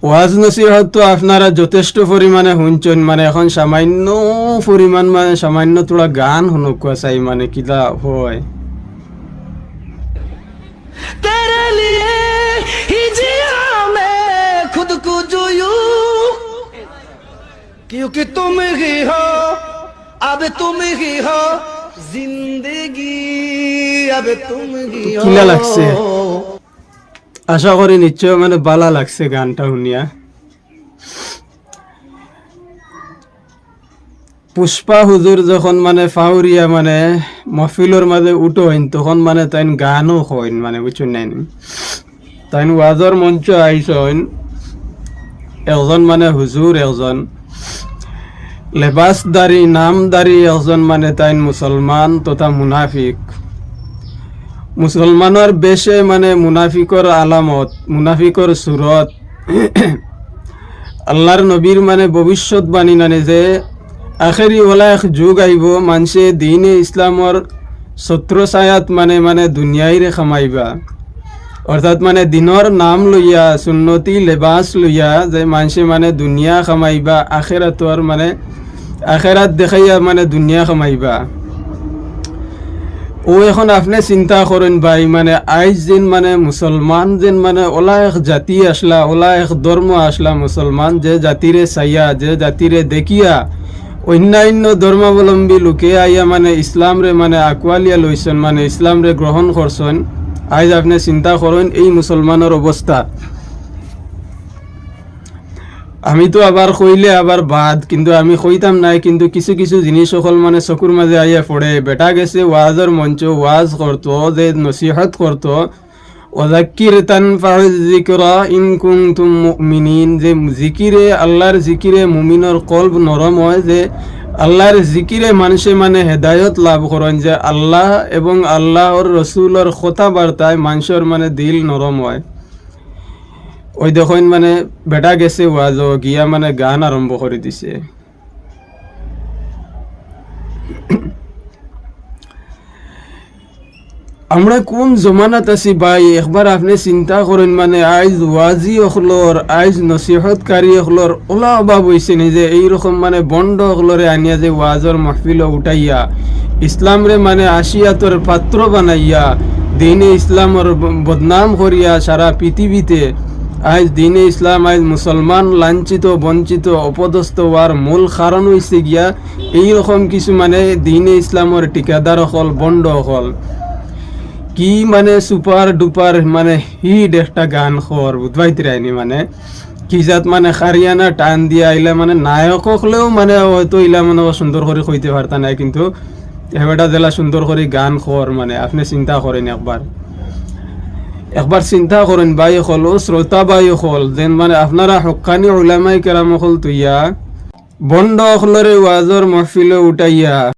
ওয়াজ নসিহত তো আপনারা যথেষ্ট পরিমাণে শুনছেন, মানে এখন সামান্য পরিমাণ, মানে সামান্য তোরা গান শুনুক চাই, মানে কিলা হয়। तेरे लिए ही जिया मैं खुद को जो यूं, क्योंकि तुम ही हो, अब तुम ही हो जिंदगी, अब तुम ही हो। কিলা লাগছে? আশা করি নিশ্চয় মানে ভালো লাগছে গানটা শুনিয়া। পুষ্পা হুজুর যখন মানে ফাউরিয়া মানে মহফিলর মাঝে উঠোইন, তখন মানে তাইন গানও হইন, মানে বুঝছেন নাই, তাইন ওয়াজর মঞ্চ আইসইন। একজন মানে হুজুর, একজন লেবাসদারি নামদারি, একজন মানে তাইন মুসলমান তথা মুনাফিক। মুসলমানের বেশে মানে মুনাফিকর আলামত, মুনাফিকর সুরত। আল্লাহর নবীর মানে ভবিষ্যৎবাণী নানে যে আখেরি ওলা এক যুগ আইব, মানুষে দিনে ইসলামর ছত্র ছায়াত মানে মানে দুনিয়াইরে খামাইবা। অর্থাৎ মানে দিনর নাম লইয়া, সুন্নতি লেবাস লইয়া যে মানুষে মানে দুনিয়া খামাইবা, আখেরাতর মানে আখেরাত দেখাইয়া মানে দুনিয়া খামাইবা। ও এখন আপনি চিন্তা করেন ভাই, মানে আইজ যেন মানে মুসলমান যেন মানে ওলা এক জাতি আসলা, ওলা এক ধর্ম আসলা মুসলমান, যে জাতিরে চাইয়া, যে জাতিরে দেখিয়া অন্যান্য ধর্মাবলম্বী লোকে আইয়া মানে ইসলাম রে মানে আকুয়ালিয়া লইছেন, মানে ইসলাম রে গ্রহণ করছেন। আইজ আপনি চিন্তা করেন এই মুসলমানের অবস্থা। আমি তো আবার কইলে আবার বাদ, কিন্তু আমি কইতাম নাই, কিন্তু কিছু কিছু জিনিস সকল মানে চকুর মাঝে আইয়া পড়ে। বেটা গেছে ওয়াজর মঞ্চ, ওয়াজ করতো, যে নসিহত করতো, ওয়াযাক্কির তানফাউয যিকরা ইন কুনতুম মুমিনিন, যে জিকিরে, আল্লাহর জিকিরে মুমিনের কলব নরম হয়, যে আল্লাহর জিকিরে মানুষে মানে হেদায়ত লাভ করেন, যে আল্লাহ এবং আল্লাহর রসুলের কথাবার্তায় মানুষের মানে দিল নরম হয়। ওই দেখুন মানে বেটা গেছে ওয়াজ গিয়া মানে গান আরম্ভ করে দিছে। আমরা কোন জমানাত আছি ভাই, একবার আপনি চিন্তা করেন। মানে আইজ ওয়াজি অখলর, আইজ নসিহতকারী অখলর ওলা অভাব হয়েছে নি, যে এইরকম মানে বন্ড অখলরে আনিয়া যে ওয়াজর মাহফিল উঠাইয়া ইসলাম রে মানে আশিয়াতর পাত্র বানাইয়া দিনে ইসলামর বদনাম করিয়া সারা পৃথিবীতে আজ দিনে ইসলাম, আজ মুসলমান লাঞ্ছিত বঞ্চিত অপদস্থ হওয়ার মূল কারণ হয়েছে গিয়া এইরকম কিছু মানে দিনে ইসলামর ঠিকাদার হল, বন্ড হল, কি মানে সুপার ডুপার মানে হিট একটা গান খর বুধবাইতে রায়নি, মানে কি জাত মানে হারিয়ানা টান দিয়া আইলা, মানে নায়ক হলেও মানে হয়তো ইলা মানে সুন্দর করে কইতে পারতা নাই, কিন্তু এবারটা জেলা সুন্দর করে গান খর। মানে আপনি চিন্তা করেন একবার চিন্তা করেন ভাই হল, শ্রোতা ভাই হল, যেন মানে আপনারা হক্কানি উলামায়ে কেরাম হল তুইয়া বন্ড হলরে ওয়াজর মাহফিলে উঠাইয়া